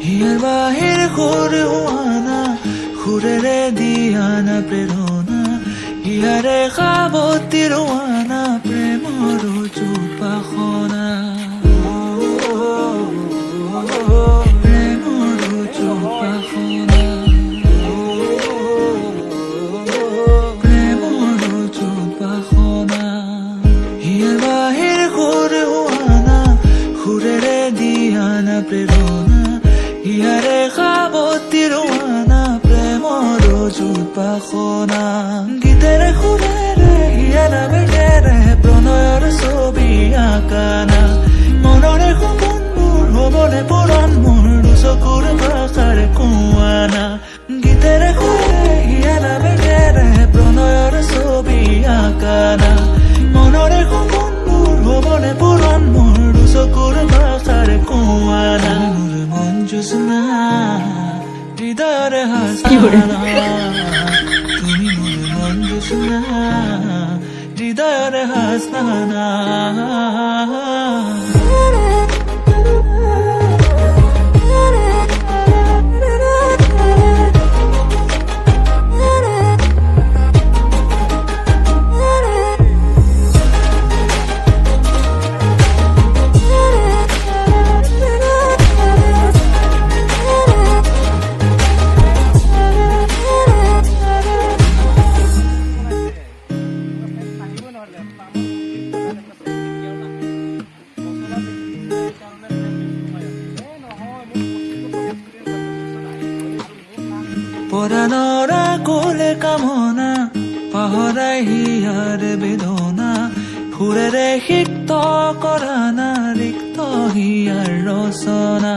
হিয়াৰ বাহিৰ সুৰ হোৱানা সুৰেৰে দিয়ানা প্ৰেৰণা হিয়াৰে সাৱতী ৰোৱানা প্ৰেমৰ চুপাসনা প্ৰেমৰ চুপাসনা প্ৰেমৰ চুপাসনা হিয়াৰ বাহিৰ সুৰ হোৱানা সুৰেৰে দিয়ানা প্ৰেৰণা হিয়াৰে সাৱতী ৰোৱানা প্ৰেমৰ চুপাসনা গীতেৰে সুৰেৰে হিয়াৰা বেগেৰে প্ৰণয়ৰ ছবি আঁকানা মনৰে সপোনবোৰ হ'বলে পৰাণ মোৰ দুচকুৰ ভাষাৰে কোৱানা গীতেৰে সুৰেৰে হিয়াৰা বেগেৰে প্ৰণয়ৰ ছবি আঁকানা মনৰে সপোনবোৰ হ'বলে পৰাণ মোৰ দুচকুৰ ভাষাৰে কোৱানা মোৰ মন জোছনা হৃদয়ৰে হাসানা তুমি মোৰ মন জোছনা হৃদয়ৰে হাসানা পৰাণৰা কোলে কামনা পাহৰাই হিয়াৰ বেদনা সুৰেৰে সিক্ত কৰানা ৰিক্ত হিয়াৰ ৰচনা